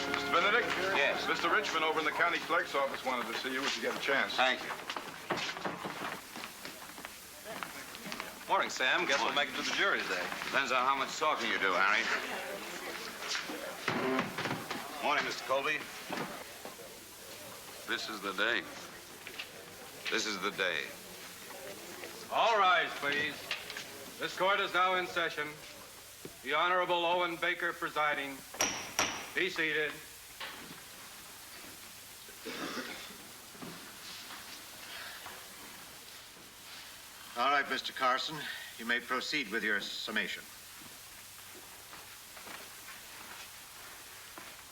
Mr. Benedict? Yes. Mr. Richmond over in the county clerk's office wanted to see you if you get a chance. Thank you. Morning, Sam. Guess we'll make it to the jury today. Depends on how much talking you do, Harry. Morning, Mr. Colby. This is the day. This is the day. All rise, please. This court is now in session. The Honorable Owen Baker presiding. Be seated. All right, Mr. Carson, you may proceed with your summation.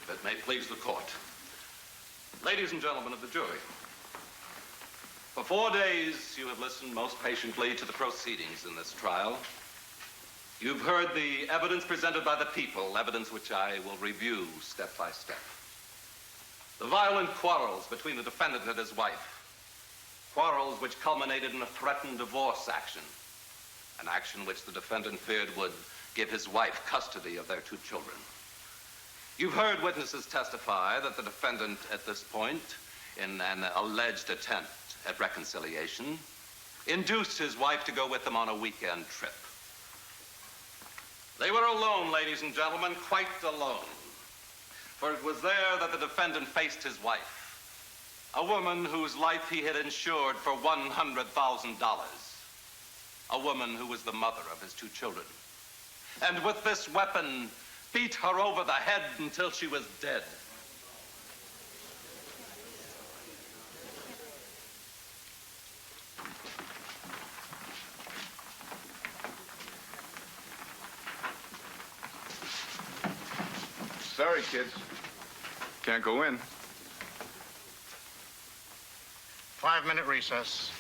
If it may please the court. Ladies and gentlemen of the jury, for 4 days you have listened most patiently to the proceedings in this trial. You've heard the evidence presented by the people, evidence which I will review step by step. The violent quarrels between the defendant and his wife. Quarrels which culminated in a threatened divorce action. An action which the defendant feared would give his wife custody of their 2 children. You've heard witnesses testify that the defendant at this point, in an alleged attempt at reconciliation, induced his wife to go with him on a weekend trip. They were alone, ladies and gentlemen, quite alone. For it was there that the defendant faced his wife, a woman whose life he had insured for $100,000. A woman who was the mother of his 2 children. And with this weapon, beat her over the head until she was dead. Sorry, kids. Can't go in. 5-minute recess.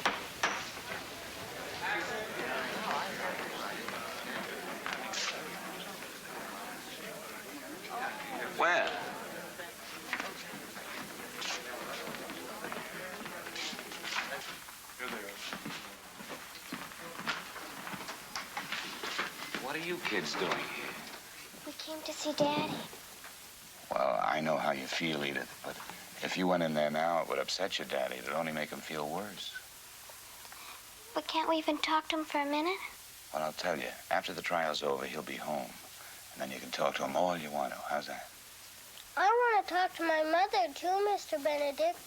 Where? Here they are. What are you kids doing here? We came to see Daddy. Well, I know how you feel, Edith, but if you went in there now, it would upset your daddy. It would only make him feel worse. But can't we even talk to him for a minute? Well, I'll tell you, after the trial's over, he'll be home. And then you can talk to him all you want to. How's that? I want to talk to my mother, too, Mr. Benedict.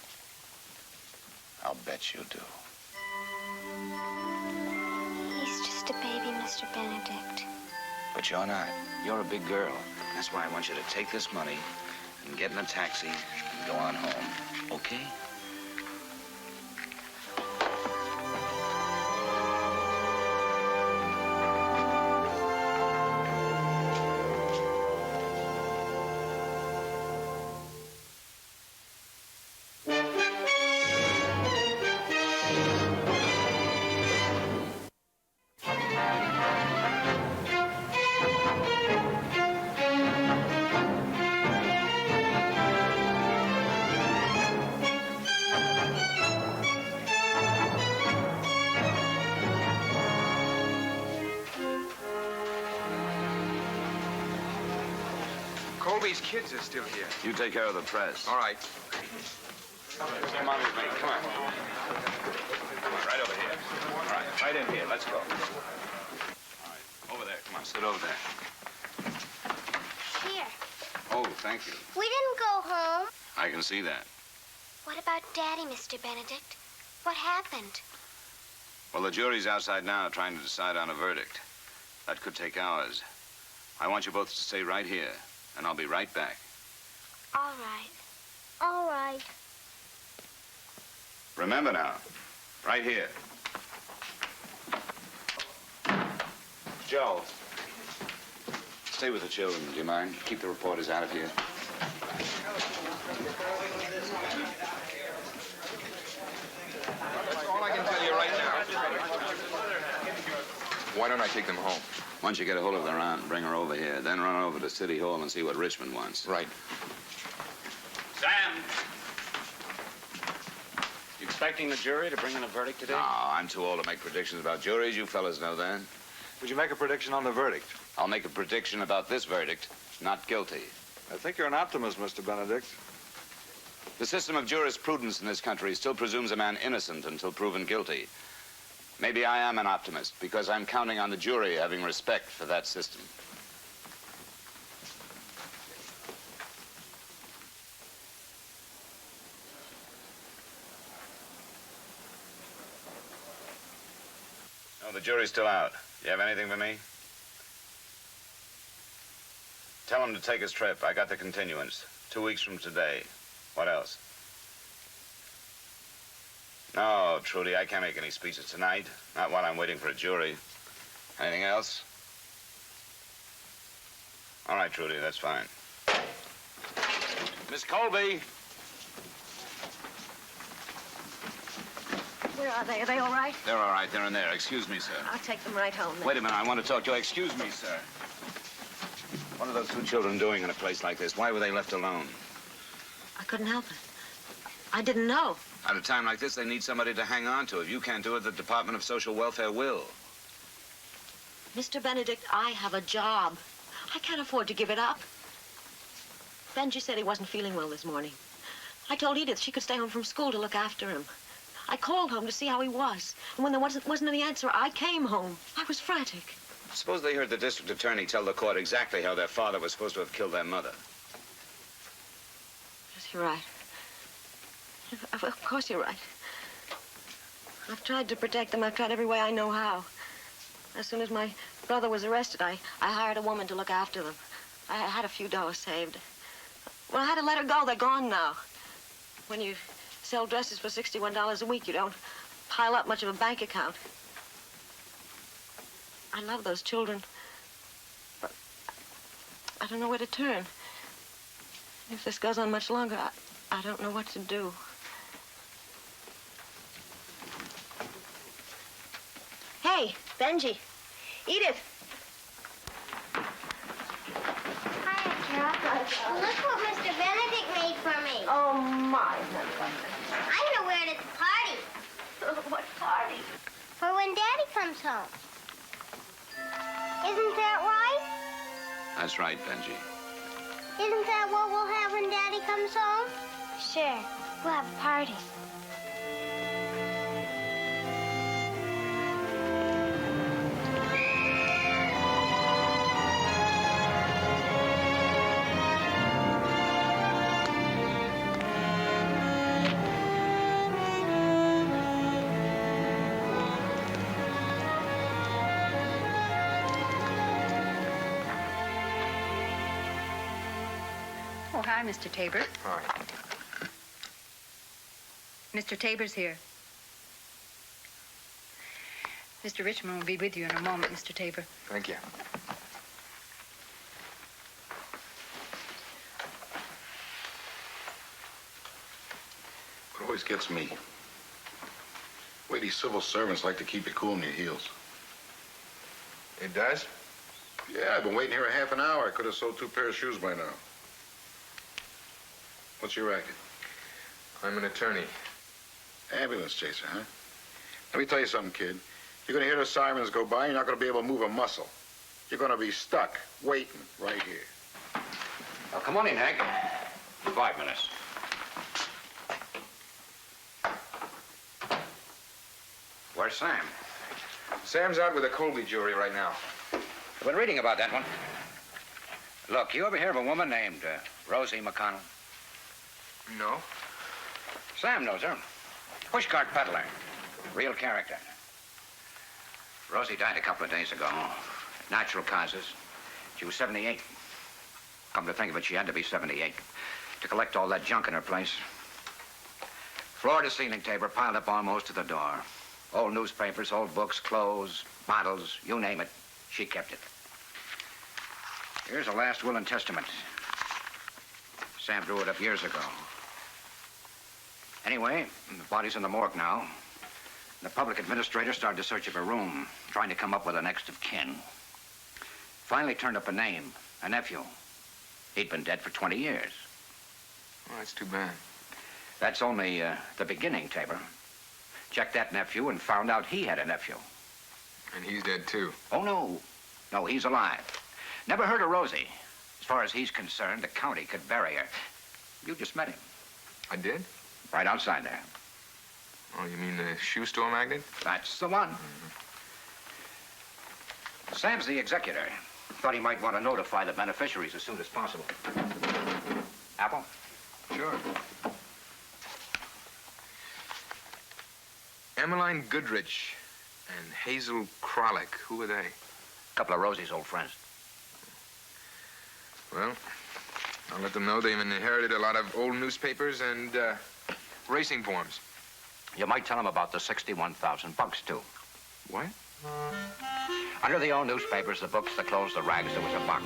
I'll bet you do. He's just a baby, Mr. Benedict. But you're not. You're a big girl. That's why I want you to take this money and get in a taxi and go on home. Okay? Colby's kids are still here. You take care of the press. All right. Come on with me. Come on. Come on, right over here. All right, right in here. Let's go. All right, over there. Come on, sit over there. Here. Oh, thank you. We didn't go home. I can see that. What about Daddy, Mr. Benedict? What happened? Well, the jury's outside now trying to decide on a verdict. That could take hours. I want you both to stay right here, and I'll be right back. All right. All right. Remember now, right here. Joe, stay with the children, do you mind? Keep the reporters out of here. That's all I can tell you right now. Why don't I take them home? Once you get a hold of their aunt, bring her over here. Then run over to City Hall and see what Richmond wants. Right. Sam! expecting the jury to bring in a verdict today? No, I'm too old to make predictions about juries. You fellas know that. Would you make a prediction on the verdict? I'll make a prediction about this verdict. Not guilty. I think you're an optimist, Mr. Benedict. The system of jurisprudence in this country still presumes a man innocent until proven guilty. Maybe I am an optimist because I'm counting on the jury having respect for that system. Oh, the jury's still out. You have anything for me? Tell him to take his trip. I got the continuance. 2 weeks from today. What else? No, Trudy, I can't make any speeches tonight. Not while I'm waiting for a jury. Anything else? All right, Trudy, that's fine. Miss Colby. Where are they? Are they all right? They're all right. They're in there. Excuse me, sir. I'll take them right home then. Wait a minute. I want to talk to you. Excuse me, sir. What are those two children doing in a place like this? Why were they left alone? I couldn't help it. I didn't know. At a time like this, they need somebody to hang on to. If you can't do it, the Department of Social Welfare will. Mr. Benedict, I have a job. I can't afford to give it up. Benji said he wasn't feeling well this morning. I told Edith she could stay home from school to look after him. I called home to see how he was. And when there wasn't any answer, I came home. I was frantic. Suppose they heard the district attorney tell the court exactly how their father was supposed to have killed their mother. Yes, you're right. Of course you're right. I've tried to protect them. I've tried every way I know how. As soon as my brother was arrested, I hired a woman to look after them. I had a few dollars saved. Well, I had to let her go. They're gone now. When you sell dresses for $61 a week, you don't pile up much of a bank account. I love those children, but I don't know where to turn. If this goes on much longer, I don't know what to do. Hey, Benji. Edith. Hiya, Carol. Look what Mr. Benedict made for me. Oh, my. I'm gonna wear it at the party. What party? For when Daddy comes home. Isn't that right? That's right, Benji. Isn't that what we'll have when Daddy comes home? Sure. We'll have a party. Oh, hi, Mr. Tabor. Hi. Mr. Tabor's here. Mr. Richmond will be with you in a moment, Mr. Tabor. Thank you. What always gets me, the way these civil servants like to keep you cool in your heels. It does? Yeah, I've been waiting here a half an hour. I could have sold 2 pairs of shoes by now. What's your racket? I'm an attorney. Ambulance chaser, huh? Let me tell you something, kid. You're gonna hear the sirens go by, you're not gonna be able to move a muscle. You're gonna be stuck, waiting right here. Oh, come on in, Hank. 5 minutes. Where's Sam? Sam's out with the Colby jury right now. I've been reading about that one. Look, you ever hear of a woman named Rosie McConnell? No. Sam knows her. Pushcart peddler. Real character. Rosie died a couple of days ago. Natural causes. She was 78. Come to think of it, she had to be 78 to collect all that junk in her place. Floor to ceiling Tabor piled up almost to the door. Old newspapers, old books, clothes, bottles, you name it. She kept it. Here's a last will and testament. Sam drew it up years ago. Anyway, the body's in the morgue now. The public administrator started a search of her room, trying to come up with a next of kin. Finally turned up a name, a nephew. He'd been dead for 20 years. Oh, that's too bad. That's only the beginning, Tabor. Checked that nephew and found out he had a nephew. And he's dead, too. Oh, no. No, he's alive. Never heard of Rosie. As far as he's concerned, the county could bury her. You just met him. I did? Right outside there. Oh, you mean the shoe store magnate? That's the one. Sam's the executor. Thought he might want to notify the beneficiaries as soon as possible. Apple? Sure. Emmeline Goodrich and Hazel Krolick. Who are they? A couple of Rosie's old friends. Well, I'll let them know they've inherited a lot of old newspapers and racing forms. You might tell them about the $61,000 too. What? Under the old newspapers, the books, the clothes, the rags, there was a box.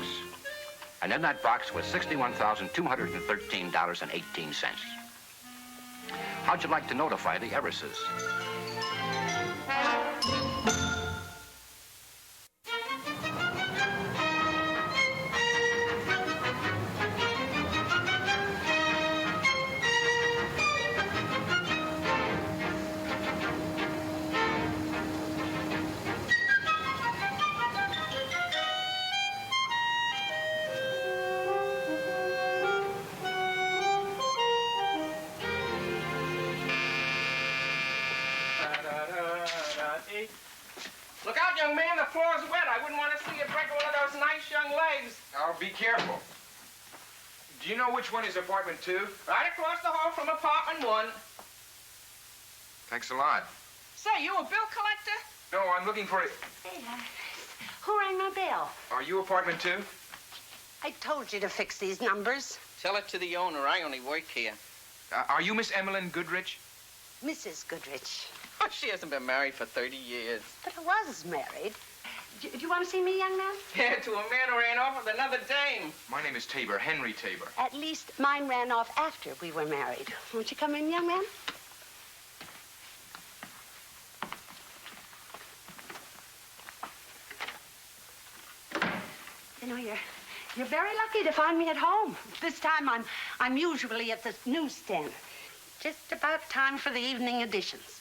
And in that box was $61,213.18. How'd you like to notify the heiresses? Look out, young man, the floor's wet. I wouldn't want to see you break one of those nice young legs. I'll be careful. Do you know which one is apartment 2? Right across the hall from apartment 1. Thanks a lot. Say, you a bill collector? No, I'm looking for it. Hey, who rang my bell? Are you apartment 2? I told you to fix these numbers. Tell it to the owner. I only work here. Are you Miss Emmeline Goodrich? Mrs. Goodrich. Oh, she hasn't been married for 30 years. But I was married. Do you want to see me, young man? Yeah, to a man who ran off with another dame. My name is Tabor, Henry Tabor. At least mine ran off after we were married. Won't you come in, young man? You know, you're very lucky to find me at home. This time I'm usually at the newsstand. Just about time for the evening editions.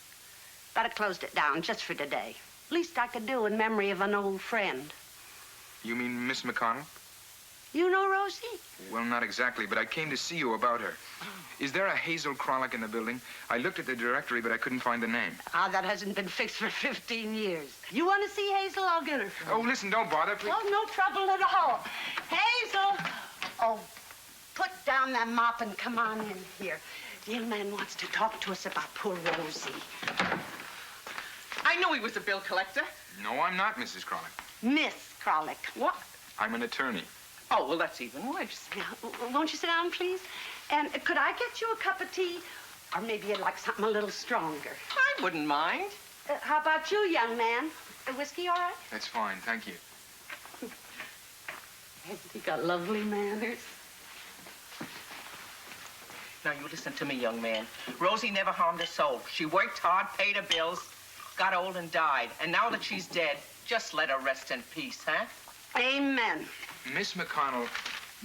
But I closed it down just for today. Least I could do in memory of an old friend. You mean Miss McConnell? You know Rosie? Well, not exactly, but I came to see you about her. Is there a Hazel Krolick in the building? I looked at the directory, but I couldn't find the name. Ah, that hasn't been fixed for 15 years. You want to see Hazel? I'll get her for you. Oh, listen, don't bother, please. Oh, no trouble at all. Hazel! Oh, put down that mop and come on in here. The young man wants to talk to us about poor Rosie. I knew he was a bill collector. No, I'm not, Mrs. Krolick. Miss Krolick. What? I'm an attorney. Oh, well, that's even worse. Now, won't you sit down, please? And could I get you a cup of tea? Or maybe you'd like something a little stronger. I wouldn't mind. How about you, young man? Whiskey, all right? That's fine, thank you. Hasn't he got lovely manners? Now, you listen to me, young man. Rosie never harmed a soul. She worked hard, paid her bills, got old and died. And now that she's dead, just let her rest in peace, huh? Amen. Miss McConnell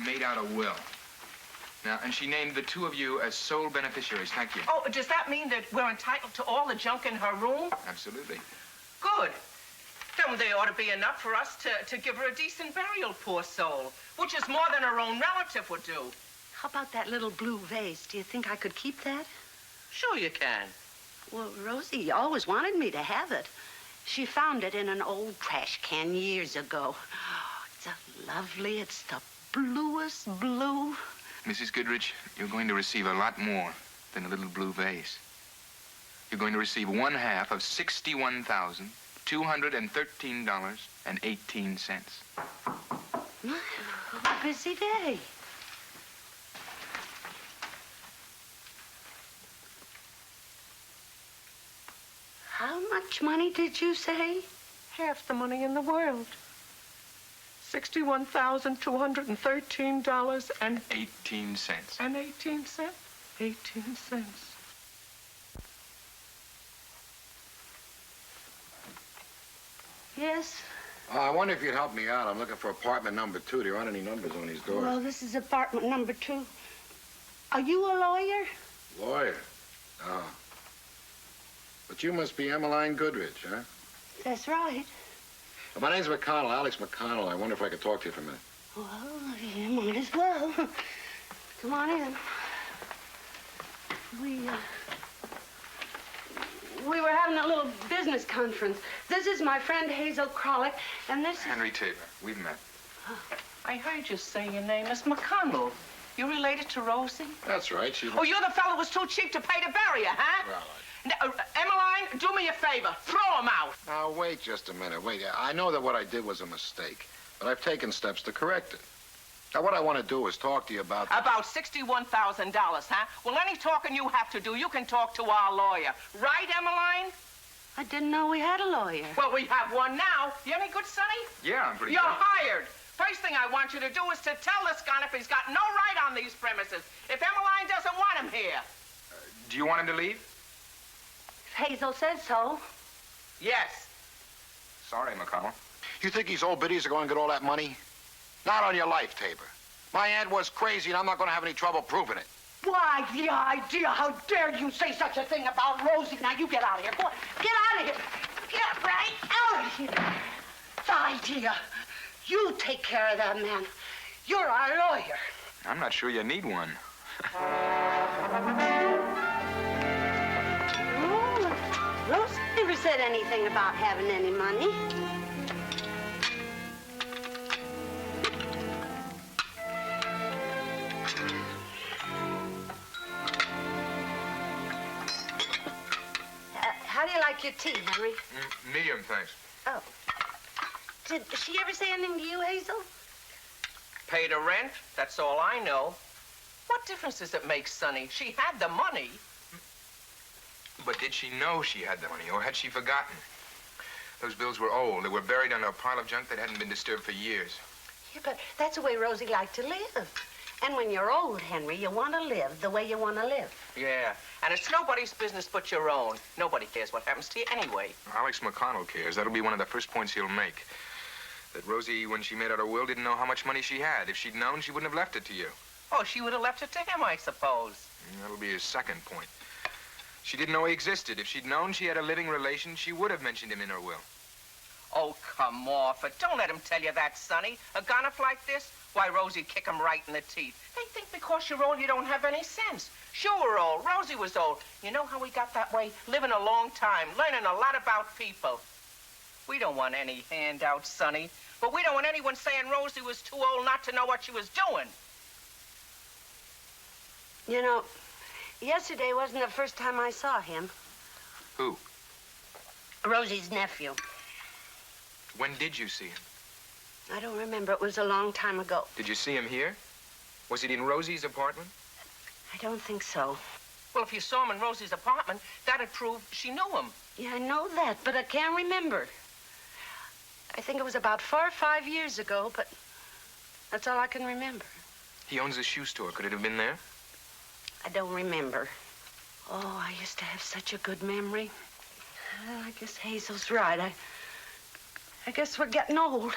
made out a will. Now, and she named the two of you as sole beneficiaries. Thank you. Oh, does that mean that we're entitled to all the junk in her room? Absolutely. Good. Then there ought to be enough for us to give her a decent burial, poor soul, which is more than her own relative would do. How about that little blue vase? Do you think I could keep that? Sure you can. Well, Rosie always wanted me to have it. She found it in an old trash can years ago. Oh, it's lovely. It's the bluest blue. Mrs. Goodrich, you're going to receive a lot more than a little blue vase. You're going to receive 1/2 of $61,213.18. What a busy day. How much money did you say? Half the money in the world. $61,213 and 18 cents. 18 cents. 18 cents. Yes. I wonder if you'd help me out. I'm looking for apartment number 2. There aren't any numbers on these doors. Well, this is apartment number 2. Are you a lawyer? Lawyer? No. But you must be Emmeline Goodrich, huh? That's right. Well, my name's McConnell, Alex McConnell. I wonder if I could talk to you for a minute. Well, you might as well. Come on in. We were having a little business conference. This is my friend Hazel Krolick, and this is... Henry Tabor. We've met. I heard you say your name is McConnell. You related to Rosie? That's right. She's... Oh, you're the fellow who was too cheap to pay to bury her, huh? Well, Emmeline, do me a favor. Throw him out. Now, wait just a minute. Wait. I know that what I did was a mistake, but I've taken steps to correct it. Now, what I want to do is talk to you about... About $61,000, huh? Well, any talking you have to do, you can talk to our lawyer. Right, Emmeline? I didn't know we had a lawyer. Well, we have one now. You any good, Sonny? Yeah, I'm pretty You're good. hired. First thing I want you to do is to tell this gun if he's got no right on these premises. If Emmeline doesn't want him here. Do you want him to leave? Hazel says so. Yes. Sorry, McConnell. You think these old biddies are going to get all that money? Not on your life, Tabor. My aunt was crazy, and I'm not going to have any trouble proving it. Why, the idea. How dare you say such a thing about Rosie? Now, you get out of here. Go on. Get out of here. Get right out of here. The idea. You take care of that man. You're our lawyer. I'm not sure you need one. Rosie never said anything about having any money. How do you like your tea, Henry? Medium, thanks. Oh. Did she ever say anything to you, Hazel? Pay the rent, that's all I know. What difference does it make, Sonny? She had the money. But did she know she had the money, or had she forgotten? Those bills were old. They were buried under a pile of junk that hadn't been disturbed for years. Yeah, but that's the way Rosie liked to live. And when you're old, Henry, you want to live the way you want to live. Yeah, and it's nobody's business but your own. Nobody cares what happens to you anyway. Alex McConnell cares. That'll be one of the first points he'll make. That Rosie, when she made out her will, didn't know how much money she had. If she'd known, she wouldn't have left it to you. Oh, she would have left it to him, I suppose. That'll be his second point. She didn't know he existed. If she'd known she had a living relation, she would have mentioned him in her will. Oh, come off it. Don't let him tell you that, Sonny. A gonif like this? Why, Rosie kick him right in the teeth. They think because you're old, you don't have any sense. Sure, we're old. Rosie was old. You know how we got that way? Living a long time, learning a lot about people. We don't want any handouts, Sonny. But we don't want anyone saying Rosie was too old not to know what she was doing. You know, yesterday wasn't the first time I saw him. Who? Rosie's nephew. When did you see him? I don't remember. It was a long time ago. Did you see him here? Was it in Rosie's apartment? I don't think so. Well, if you saw him in Rosie's apartment, that'd prove she knew him. Yeah, I know that, but I can't remember. I think it was about 4 or 5 years ago, but that's all I can remember. He owns a shoe store. Could it have been there? I don't remember. Oh, I used to have such a good memory. Well, I guess Hazel's right. I guess we're getting old.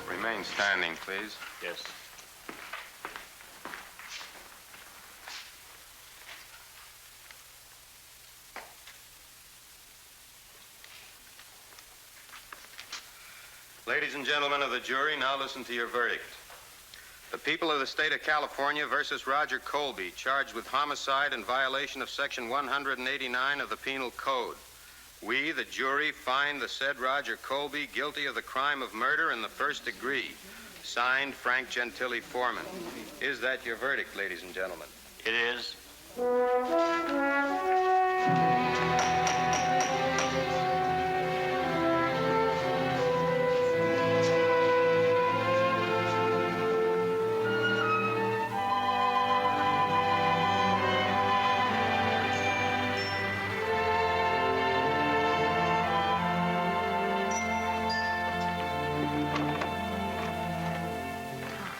Remain standing, please. Yes. Ladies and gentlemen of the jury, now listen to your verdict. The people of the state of California versus Roger Colby, charged with homicide in violation of Section 189 of the Penal Code. We, the jury, find the said Roger Colby guilty of the crime of murder in the first degree. Signed, Frank Gentili, Foreman. Is that your verdict, ladies and gentlemen? It is.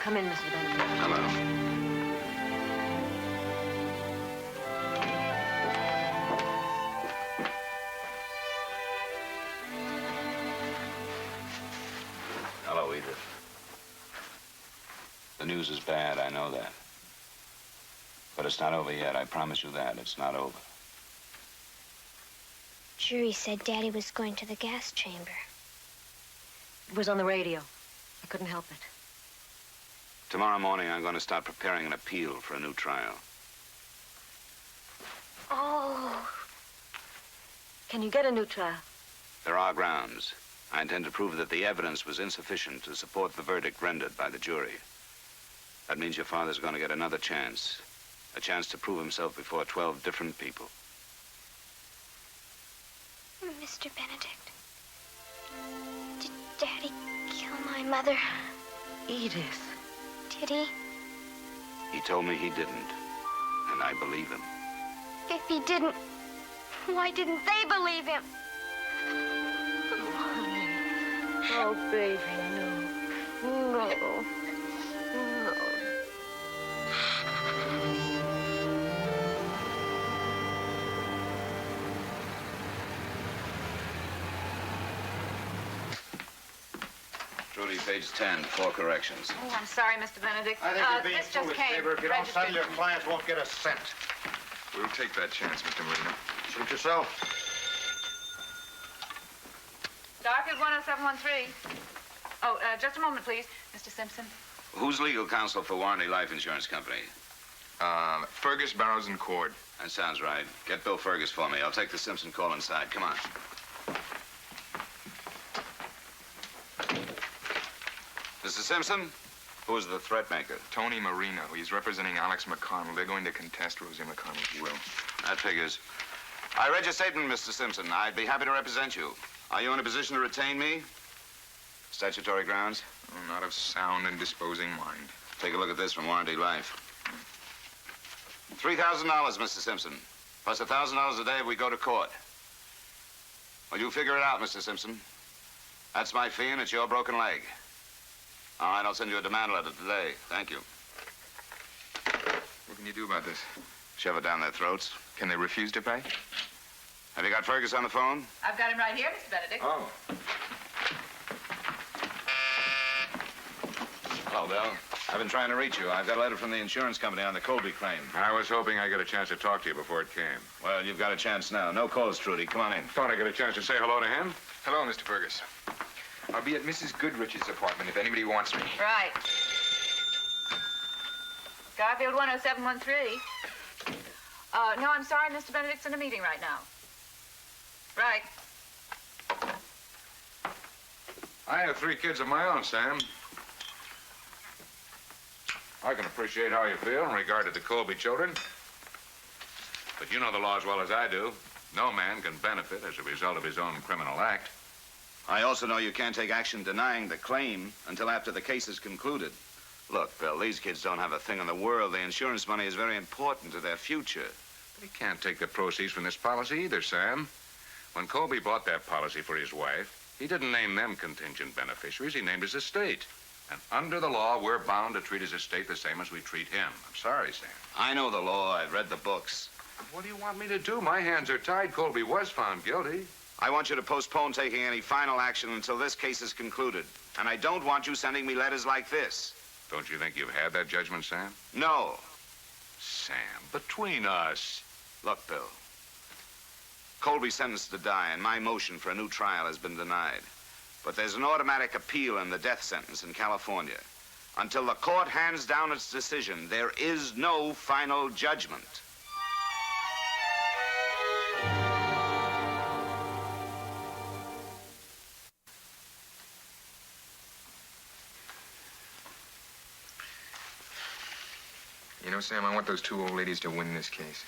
Come in, Mr. Benedict. Hello. The news is bad, I know that. But it's not over yet, I promise you that. It's not over. Jury said Daddy was going to the gas chamber. It was on the radio. I couldn't help it. Tomorrow morning, I'm going to start preparing an appeal for a new trial. Oh. Can you get a new trial? There are grounds. I intend to prove that the evidence was insufficient to support the verdict rendered by the jury. That means your father's going to get another chance. A chance to prove himself before 12 different people. Mr. Benedict, did Daddy kill my mother? Edith. Did he? He told me he didn't, and I believe him. If he didn't, why didn't they believe him? Oh, baby, no. No. No. Trudy, page 10, 4 corrections. Oh, I'm sorry, Mr. Benedict. I think you're being this just foolish, came. Tabor. If you don't settle, your clients won't get a cent. We'll take that chance, Mr. Marino. Suit yourself. Garfield 10713. Oh, just a moment, please. Mr. Simpson. Who's legal counsel for Warranty Life Insurance Company? Fergus, Barrows, and Cord. That sounds right. Get Bill Fergus for me. I'll take the Simpson call inside. Come on. Mr. Simpson, who is the threat maker? Tony Marino. He's representing Alex McConnell. They're going to contest Rosie McConnell's will. That figures. I read your statement, Mr. Simpson. I'd be happy to represent you. Are you in a position to retain me? Statutory grounds? Oh, not of sound and disposing mind. Take a look at this from Warranty Life. $3,000, Mr. Simpson. Plus $1,000 a day if we go to court. Well, you figure it out, Mr. Simpson. That's my fee, and it's your broken leg. All right, I'll send you a demand letter today. Thank you. What can you do about this? Shove it down their throats. Can they refuse to pay? Have you got Fergus on the phone? I've got him right here, Mr. Benedict. Oh. Hello, Bill. I've been trying to reach you. I've got a letter from the insurance company on the Colby claim. I was hoping I'd get a chance to talk to you before it came. Well, you've got a chance now. No calls, Trudy. Come on in. Thought I'd get a chance to say hello to him. Hello, Mr. Fergus. I'll be at Mrs. Goodrich's apartment if anybody wants me. Right. Garfield 10713. No, I'm sorry, Mr. Benedict's in a meeting right now. Right. I have 3 kids of my own, Sam. I can appreciate how you feel in regard to the Colby children. But you know the law as well as I do. No man can benefit as a result of his own criminal act. I also know you can't take action denying the claim until after the case is concluded. Look, Bill, these kids don't have a thing in the world. The insurance money is very important to their future. They can't take the proceeds from this policy either, Sam. When Colby bought that policy for his wife, he didn't name them contingent beneficiaries. He named his estate. And under the law, we're bound to treat his estate the same as we treat him. I'm sorry, Sam. I know the law. I've read the books. What do you want me to do? My hands are tied. Colby was found guilty. I want you to postpone taking any final action until this case is concluded. And I don't want you sending me letters like this. Don't you think you've had that judgment, Sam? No. Sam, between us. Look, Bill. Colby's sentenced to die, and my motion for a new trial has been denied. But there's an automatic appeal in the death sentence in California. Until the court hands down its decision, there is no final judgment. You know, Sam, I want those 2 old ladies to win this case.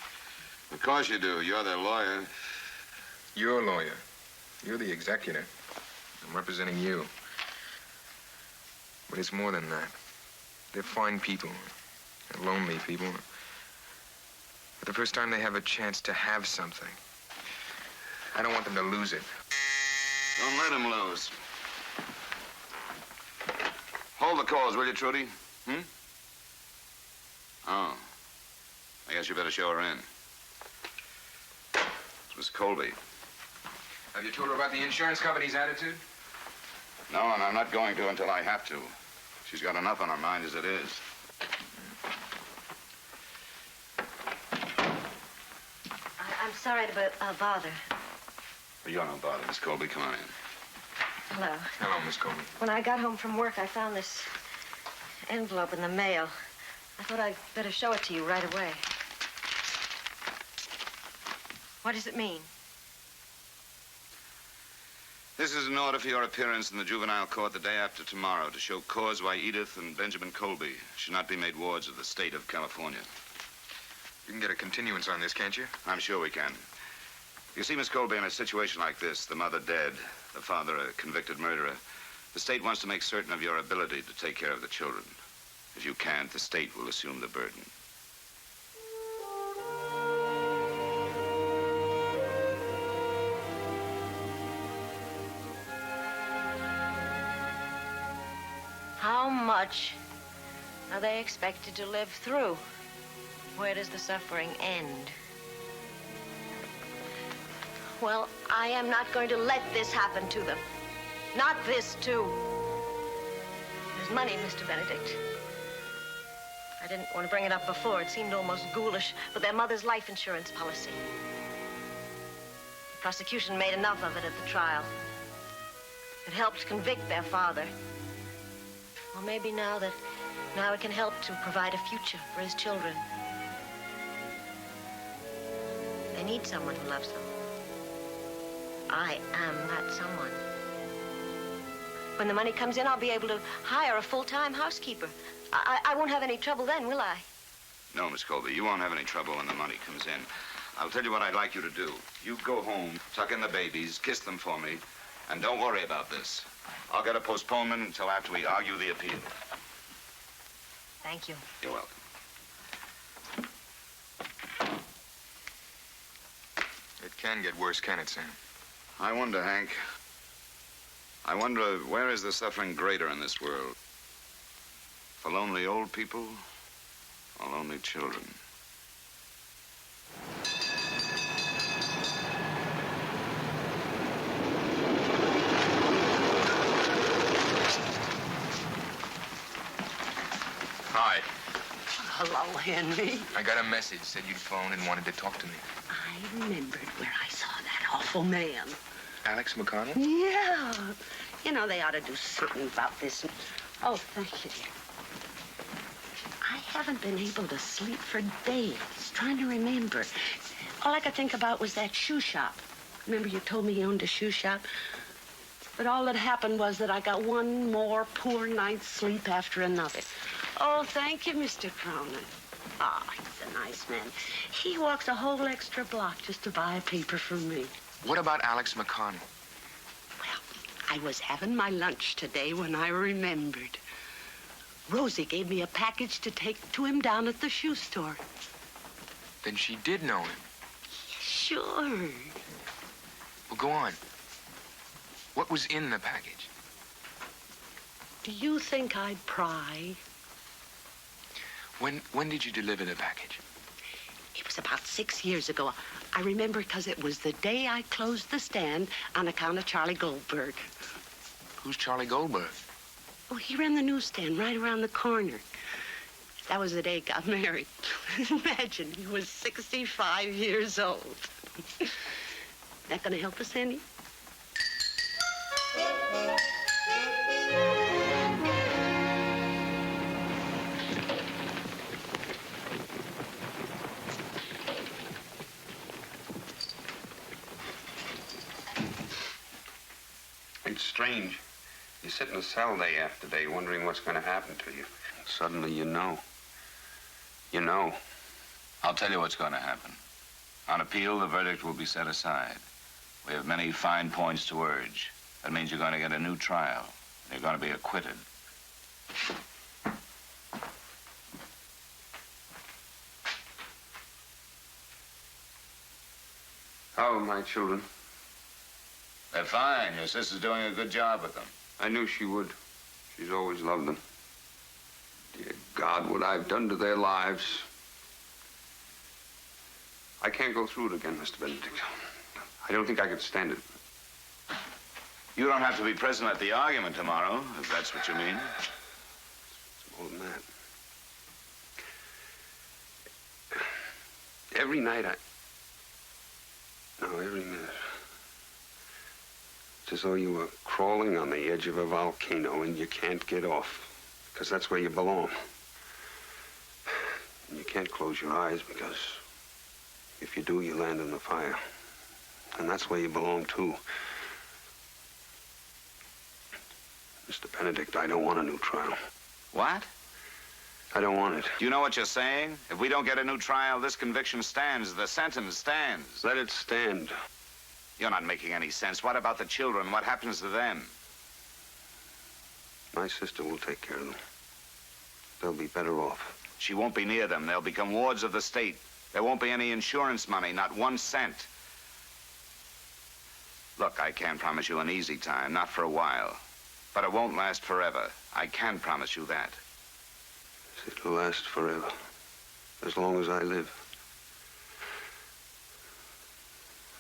Of course you do. You're their lawyer. You're a lawyer. You're the executor. I'm representing you. But it's more than that. They're fine people. They're lonely people. For the first time, they have a chance to have something. I don't want them to lose it. Don't let him lose. Hold the calls, will you, Trudy? Oh. I guess you better show her in. It's Miss Colby. Have you told her about the insurance company's attitude? No, and I'm not going to until I have to. She's got enough on her mind as it is. I'm sorry to bother. You're no bother, Miss Colby. Come on in. Hello. Hello, Miss Colby. When I got home from work, I found this envelope in the mail. I thought I'd better show it to you right away. What does it mean? This is an order for your appearance in the juvenile court the day after tomorrow to show cause why Edith and Benjamin Colby should not be made wards of the state of California. You can get a continuance on this, can't you? I'm sure we can. You see, Miss Colby, in a situation like this, the mother dead, the father a convicted murderer, the state wants to make certain of your ability to take care of the children. If you can't, the state will assume the burden. How much are they expected to live through? Where does the suffering end? Well, I am not going to let this happen to them. Not this, too. There's money, Mr. Benedict. I didn't want to bring it up before. It seemed almost ghoulish, but their mother's life insurance policy. The prosecution made enough of it at the trial. It helped convict their father. Well, maybe now it can help to provide a future for his children. They need someone who loves them. I am that someone. When the money comes in, I'll be able to hire a full-time housekeeper. I won't have any trouble then, will I? No, Miss Colby, you won't have any trouble when the money comes in. I'll tell you what I'd like you to do. You go home, tuck in the babies, kiss them for me, and don't worry about this. I'll get a postponement until after we argue the appeal. Thank you. You're welcome. It can get worse, can it, Sam? I wonder, Hank. I wonder, where is the suffering greater in this world? For lonely old people or lonely children? Hi. Hello, Henry. I got a message. Said you'd phone and wanted to talk to me. I remembered where I saw that awful man. Alex McConnell? Yeah. You know, they ought to do something about this. Oh, thank you, dear. I haven't been able to sleep for days, trying to remember. All I could think about was that shoe shop. Remember you told me you owned a shoe shop? But all that happened was that I got one more poor night's sleep after another. Oh, thank you, Mr. Cronin. Ah, he's a nice man. He walks a whole extra block just to buy a paper from me. What about Alex McConnell? Well, I was having my lunch today when I remembered. Rosie gave me a package to take to him down at the shoe store. Then she did know him. Sure. Well, go on. What was in the package? Do you think I'd pry? When did you deliver the package? It was about 6 years ago. I remember because it was the day I closed the stand on account of Charlie Goldberg. Who's Charlie Goldberg? Oh, he ran the newsstand right around the corner. That was the day he got married. Imagine, he was 65 years old. That gonna help us any? It's strange. You sit in a cell day after day wondering what's going to happen to you. Suddenly you know. You know. I'll tell you what's going to happen. On appeal, the verdict will be set aside. We have many fine points to urge. That means you're going to get a new trial. You're going to be acquitted. How are my children? They're fine. Your sister's doing a good job with them. I knew she would. She's always loved them. Dear God, what I've done to their lives. I can't go through it again, Mr. Benedict. I don't think I could stand it. You don't have to be present at the argument tomorrow, if that's what you mean. More than that. Every night every minute. It's as though you were crawling on the edge of a volcano and you can't get off, because that's where you belong. And you can't close your eyes, because if you do, you land in the fire. And that's where you belong, too. Mr. Benedict, I don't want a new trial. What? I don't want it. Do you know what you're saying? If we don't get a new trial, this conviction stands. The sentence stands. Let it stand. You're not making any sense. What about the children? What happens to them? My sister will take care of them. They'll be better off. She won't be near them. They'll become wards of the state. There won't be any insurance money, not 1 cent. Look, I can't promise you an easy time, not for a while. But it won't last forever. I can promise you that. It'll last forever. As long as I live.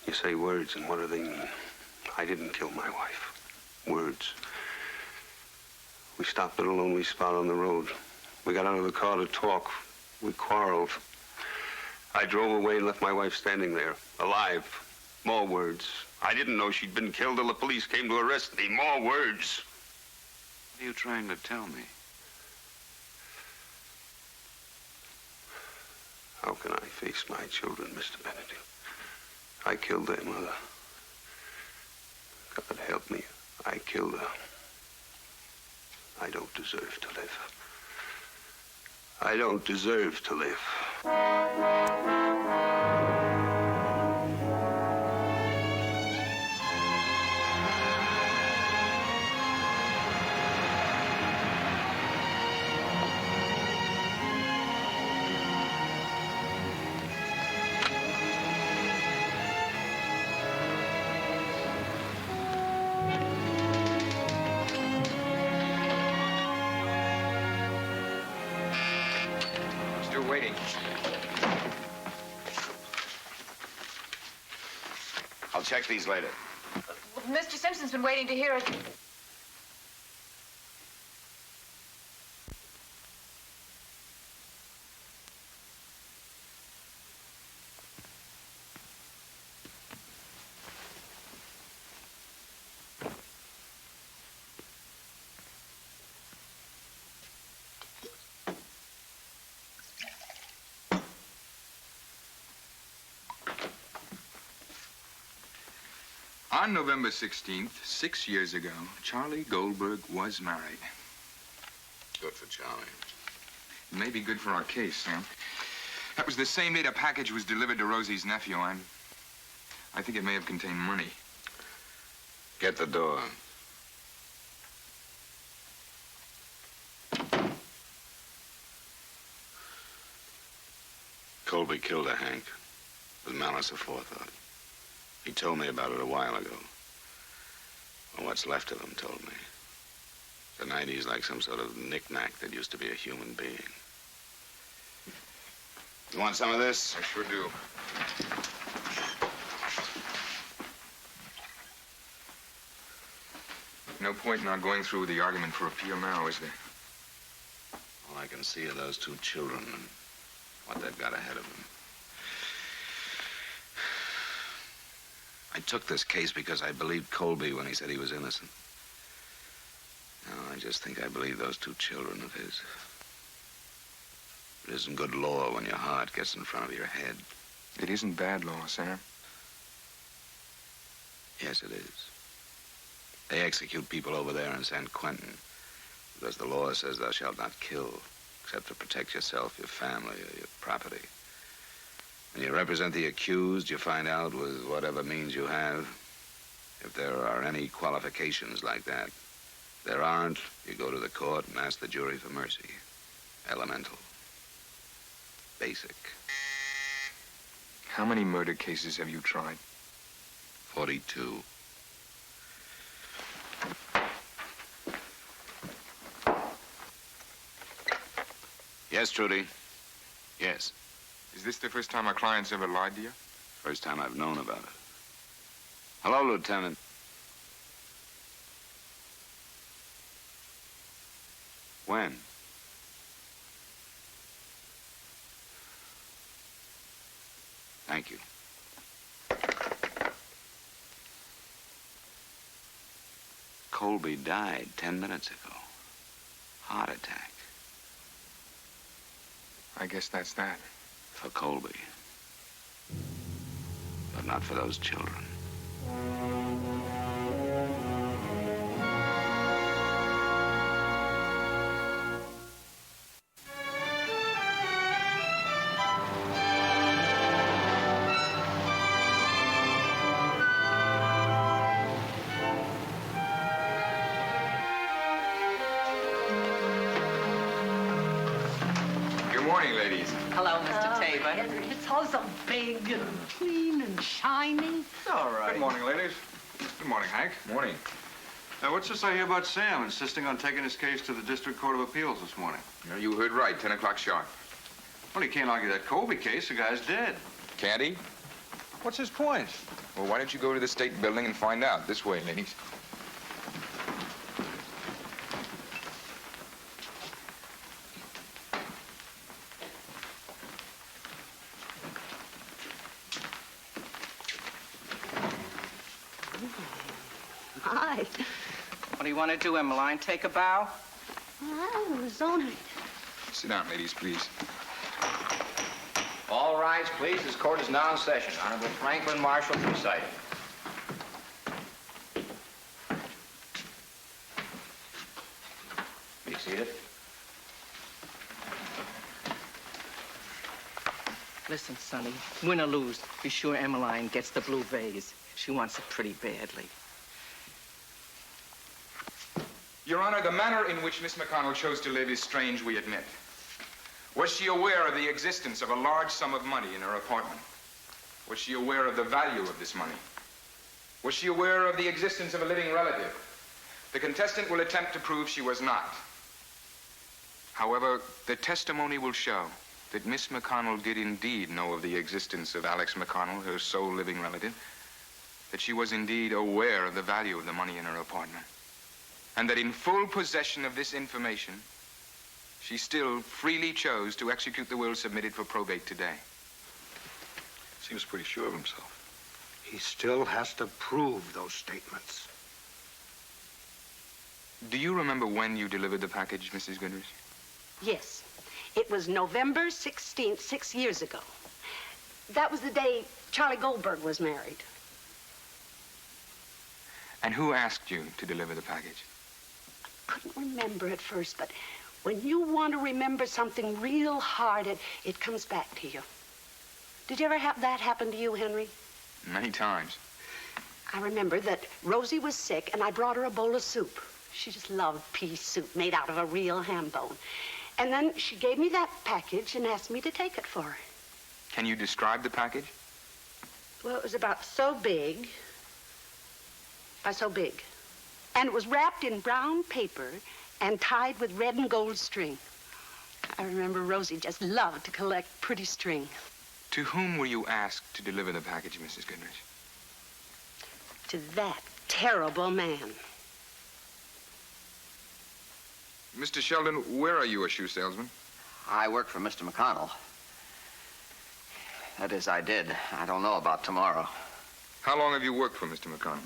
You say words, and what do they mean? I didn't kill my wife. Words. We stopped at a lonely spot on the road. We got out of the car to talk. We quarreled. I drove away and left my wife standing there, alive. More words. I didn't know she'd been killed till the police came to arrest me. More words. What are you trying to tell me? How can I face my children, Mr. Benedict? I killed their mother. God help me. I killed her. I don't deserve to live. I don't deserve to live. Waiting. I'll check these later. Mr. Simpson's been waiting to hear it. On November 16th, 6 years ago, Charlie Goldberg was married. Good for Charlie. It may be good for our case, Sam. That was the same day the package was delivered to Rosie's nephew. I think it may have contained money. Get the door. Colby killed a Hank with malice aforethought. He told me about it a while ago. Well, what's left of him told me. Tonight he's like some sort of knick-knack that used to be a human being. You want some of this? I sure do. No point in our going through the argument for appeal now, is there? All I can see are those two children and what they've got ahead of them. I took this case because I believed Colby when he said he was innocent. Now, I just think I believe those two children of his. It isn't good law when your heart gets in front of your head. It isn't bad law, Sam. Yes, it is. They execute people over there in San Quentin because the law says thou shalt not kill except to protect yourself, your family, or your property. When you represent the accused, you find out with whatever means you have if there are any qualifications like that. If there aren't, you go to the court and ask the jury for mercy. Elemental. Basic. How many murder cases have you tried? 42. Yes, Trudy. Yes. Is this the first time our client's ever lied to you? First time I've known about it. Hello, Lieutenant. When? Thank you. Colby died 10 minutes ago. Heart attack. I guess that's that. For Colby. But not for those children. Good morning, ladies. Hello, Mr. Tabor. Henry, it's all so big and clean and shiny. It's all right. Good morning, ladies. Good morning, Hank. Morning. Now, what's this I hear about Sam insisting on taking his case to the District Court of Appeals this morning? You heard right, 10 o'clock sharp. Well, he can't argue that Colby case. The guy's dead. Can't he? What's his point? Well, why don't you go to the state building and find out? This way, ladies. Hi. What do you want to do, Emmeline? Take a bow? Oh, it was only... Sit down, ladies, please. All rise, please. This court is now in session. Honorable Franklin Marshall presiding. Be seated. Listen, Sonny, win or lose, be sure Emmeline gets the blue vase. She wants it pretty badly. Your Honor, the manner in which Miss McConnell chose to live is strange, we admit. Was she aware of the existence of a large sum of money in her apartment? Was she aware of the value of this money? Was she aware of the existence of a living relative? The contestant will attempt to prove she was not. However, the testimony will show that Miss McConnell did indeed know of the existence of Alex McConnell, her sole living relative, that she was indeed aware of the value of the money in her apartment, and that in full possession of this information, she still freely chose to execute the will submitted for probate today. Seems pretty sure of himself. He still has to prove those statements. Do you remember when you delivered the package, Mrs. Goodrich? Yes. It was November 16th, 6 years ago. That was the day Charlie Goldberg was married. And who asked you to deliver the package? Couldn't remember at first, but when you want to remember something real hard, it comes back to you. Did you ever have that happen to you, Henry? Many times. I remember that Rosie was sick, and I brought her a bowl of soup. She just loved pea soup made out of a real ham bone. And then she gave me that package and asked me to take it for her. Can you describe the package? Well, it was about so big, by so big. And it was wrapped in brown paper and tied with red and gold string. I remember Rosie just loved to collect pretty string. To whom were you asked to deliver the package, Mrs. Goodrich? To that terrible man. Mr. Sheldon, where are you a shoe salesman? I work for Mr. McConnell. That is, I did. I don't know about tomorrow. How long have you worked for Mr. McConnell?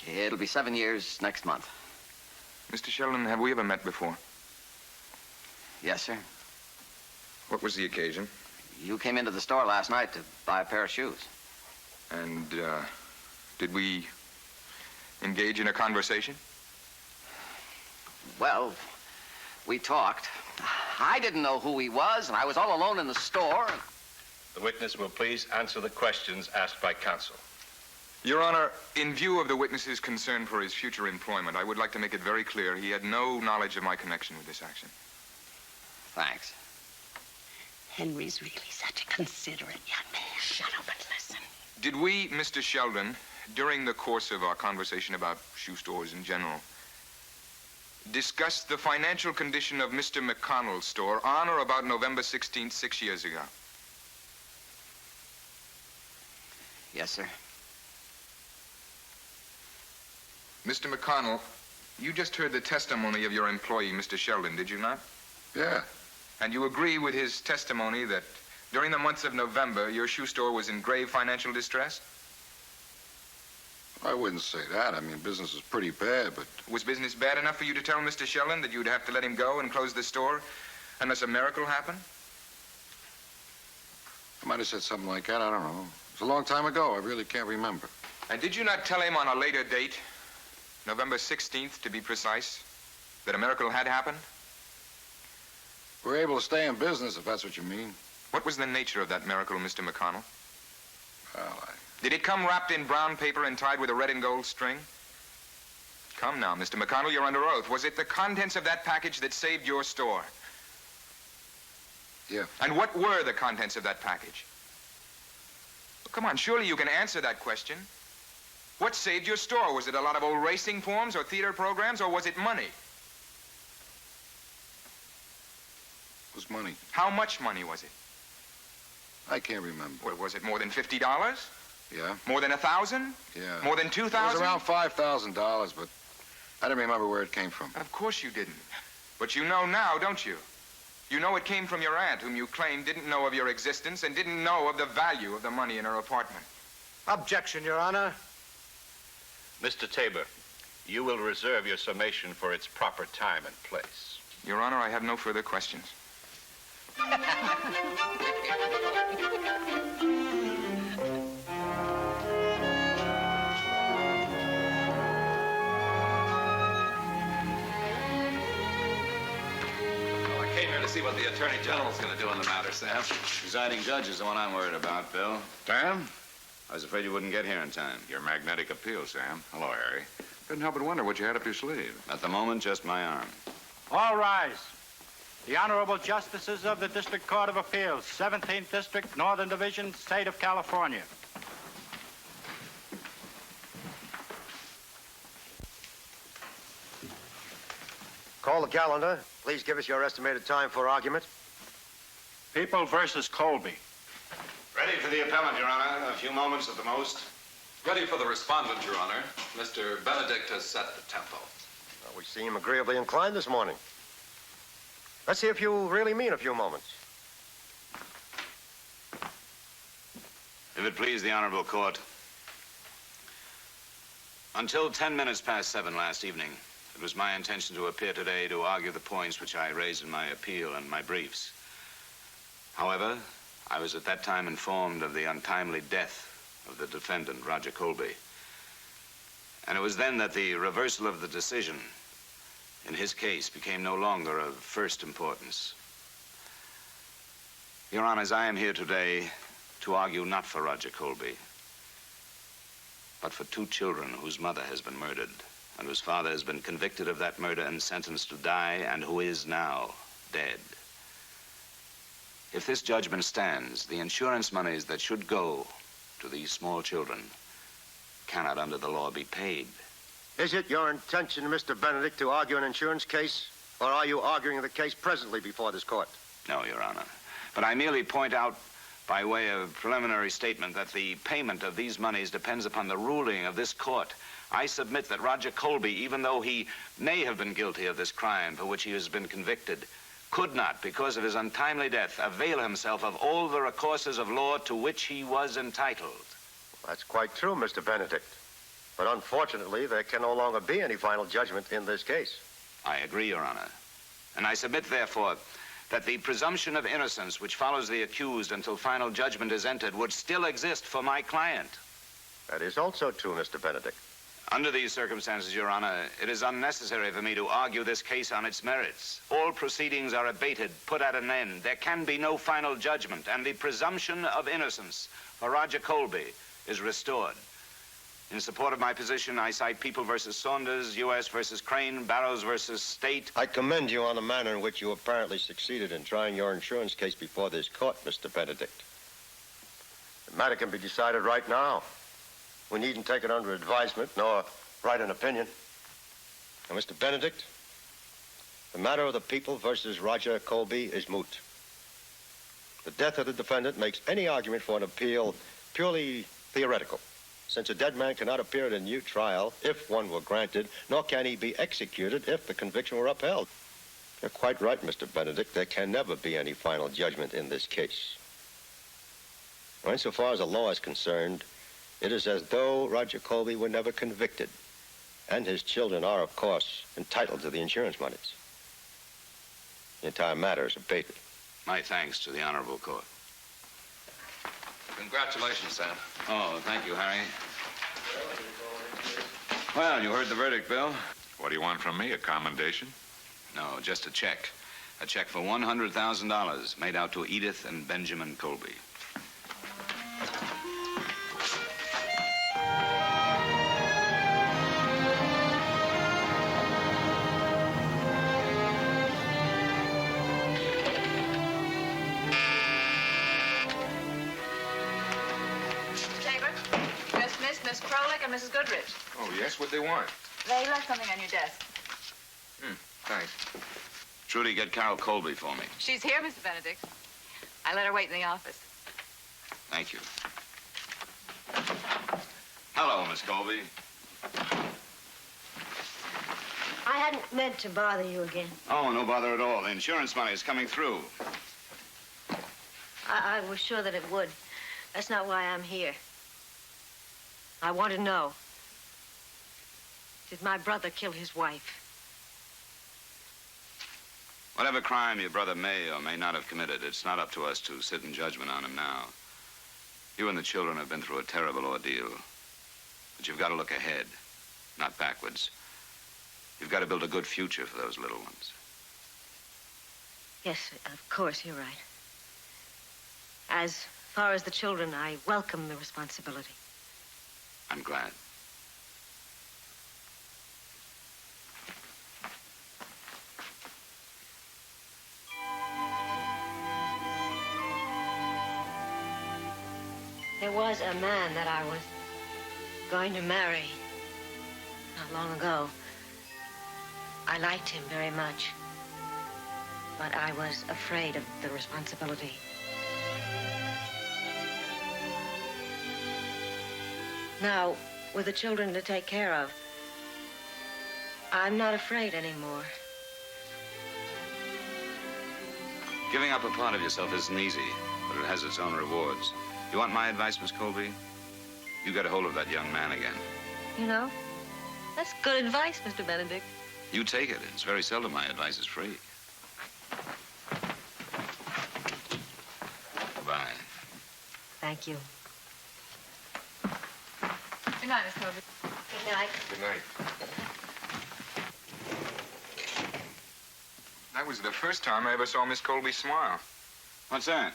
It'll be 7 years next month. Mr. Sheldon, have we ever met before? Yes, sir. What was the occasion? You came into the store last night to buy a pair of shoes. And, did we engage in a conversation? Well, we talked. I didn't know who he was, and I was all alone in the store. The witness will please answer the questions asked by counsel. Your Honor, in view of the witness's concern for his future employment, I would like to make it very clear he had no knowledge of my connection with this action. Thanks. Henry's really such a considerate young man. Shut up and listen. Did we, Mr. Sheldon, during the course of our conversation about shoe stores in general, discuss the financial condition of Mr. McConnell's store on or about November 16th, 6 years ago? Yes, sir. Mr. McConnell, you just heard the testimony of your employee, Mr. Sheldon, did you not? Yeah. And you agree with his testimony that During the months of November, your shoe store was in grave financial distress? I wouldn't say that. I mean, business is pretty bad, but... Was business bad enough for you to tell Mr. Sheldon that you'd have to let him go and close the store unless a miracle happened? I might have said something like that. I don't know. It was a long time ago. I really can't remember. And did you not tell him on a later date, November 16th to be precise, that a miracle had happened? We were able to stay in business, if that's what you mean. What was the nature of that miracle, Mr. McConnell? Well, Did it come wrapped in brown paper and tied with a red and gold string? Come now, Mr. McConnell, you're under oath. Was it the contents of that package that saved your store? Yeah. And what were the contents of that package? Well, come on, surely you can answer that question. What saved your store? Was it a lot of old racing forms or theater programs, or was it money? It was money. How much money was it? I can't remember. Well, was it more than $50? Yeah. More than 1,000? Yeah. More than 2,000? It was around $5,000, but I didn't remember where it came from. Of course you didn't. But you know now, don't you? You know it came from your aunt, whom you claimed didn't know of your existence and didn't know of the value of the money in her apartment. Objection, Your Honor. Mr. Tabor, you will reserve your summation for its proper time and place. Your Honor, I have no further questions. Came here to see what the Attorney General's going to do in the matter, Sam. Presiding judge is the one I'm worried about, Bill. Sam? I was afraid you wouldn't get here in time. Your magnetic appeal, Sam. Hello, Harry. Couldn't help but wonder what you had up your sleeve. At the moment, just my arm. All rise. The Honorable Justices of the District Court of Appeals, 17th District, Northern Division, State of California. Call the calendar. Please give us your estimated time for argument. People versus Colby. Ready for the appellant, Your Honor. A few moments at the most. Ready for the respondent, Your Honor. Mr. Benedict has set the tempo. Well, we seem agreeably inclined this morning. Let's see if you really mean a few moments. If it please the Honorable Court. Until 10 minutes past 7 last evening, it was my intention to appear today to argue the points which I raised in my appeal and my briefs. However, I was at that time informed of the untimely death of the defendant, Roger Colby. And it was then that the reversal of the decision in his case became no longer of first importance. Your Honors, I am here today to argue not for Roger Colby, but for 2 children whose mother has been murdered and whose father has been convicted of that murder and sentenced to die, and who is now dead. If this judgment stands, the insurance monies that should go to these small children cannot, under the law, be paid. Is it your intention, Mr. Benedict, to argue an insurance case, or are you arguing the case presently before this court? No, Your Honor. But I merely point out, by way of preliminary statement, that the payment of these monies depends upon the ruling of this court. I submit that Roger Colby, even though he may have been guilty of this crime for which he has been convicted, could not, because of his untimely death, avail himself of all the recourses of law to which he was entitled. That's quite true, Mr. Benedict. But unfortunately, there can no longer be any final judgment in this case. I agree, Your Honor. And I submit, therefore, that the presumption of innocence which follows the accused until final judgment is entered would still exist for my client. That is also true, Mr. Benedict. Under these circumstances, Your Honor, it is unnecessary for me to argue this case on its merits. All proceedings are abated, put at an end. There can be no final judgment, and the presumption of innocence for Roger Colby is restored. In support of my position, I cite People versus Saunders, U.S. versus Crane, Barrows versus State. I commend you on the manner in which you apparently succeeded in trying your insurance case before this court, Mr. Benedict. The matter can be decided right now. We needn't take it under advisement, nor write an opinion. Now, Mr. Benedict, the matter of the People versus Roger Colby is moot. The death of the defendant makes any argument for an appeal purely theoretical, since a dead man cannot appear at a new trial if one were granted, nor can he be executed if the conviction were upheld. You're quite right, Mr. Benedict. There can never be any final judgment in this case. Well, insofar as the law is concerned, it is as though Roger Colby were never convicted. And his children are, of course, entitled to the insurance monies. The entire matter is abated. My thanks to the honorable court. Congratulations, Sam. Oh, thank you, Harry. Well, you heard the verdict, Bill. What do you want from me, a commendation? No, just a check. A check for $100,000 made out to Edith and Benjamin Colby. Tabor, dismissed Miss Krolik and Mrs. Goodrich. Oh, yes? What'd they want? They left something on your desk. Thanks. Trudy, get Carol Colby for me. She's here, Mr. Benedict. I let her wait in the office. Thank you. Hello, Miss Colby. I hadn't meant to bother you again. Oh, no bother at all. The insurance money is coming through. I was sure that it would. That's not why I'm here. I want to know. Did my brother kill his wife? Whatever crime your brother may or may not have committed, it's not up to us to sit in judgment on him now. You and the children have been through a terrible ordeal. But you've got to look ahead, not backwards. You've got to build a good future for those little ones. Yes, of course, you're right. As far as the children, I welcome the responsibility. I'm glad. There was a man that I was going to marry not long ago. I liked him very much, but I was afraid of the responsibility. Now, with the children to take care of, I'm not afraid anymore. Giving up a part of yourself isn't easy, but it has its own rewards. You want my advice, Miss Colby? You get a hold of that young man again. You know, that's good advice, Mr. Benedict. You take it. It's very seldom my advice is free. Goodbye. Thank you. Good night, Miss Colby. Good night. Good night. That was the first time I ever saw Miss Colby smile. What's that?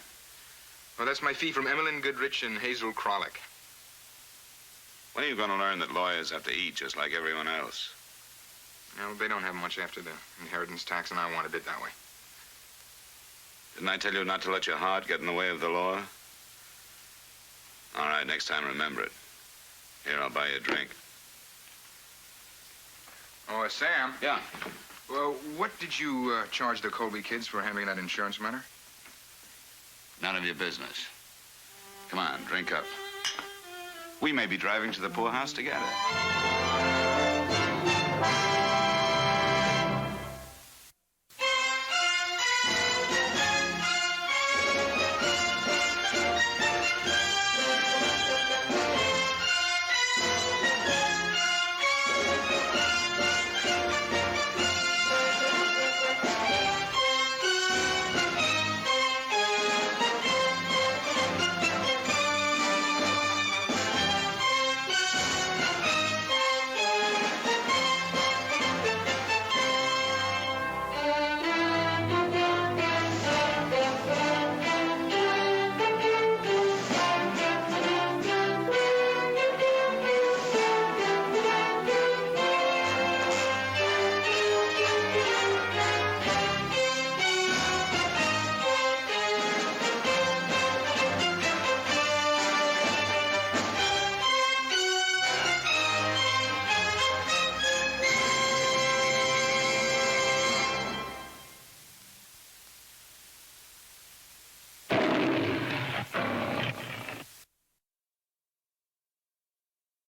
Well, that's my fee from Emmeline Goodrich and Hazel Krolik. When are you going to learn that lawyers have to eat just like everyone else? No, they don't have much after the inheritance tax, and I wanted it that way. Didn't I tell you not to let your heart get in the way of the law? All right, next time remember it. Here, I'll buy you a drink. Oh, Sam? Yeah? Well, what did you charge the Colby kids for handling that insurance matter? None of your business. Come on, drink up. We may be driving to the poorhouse together.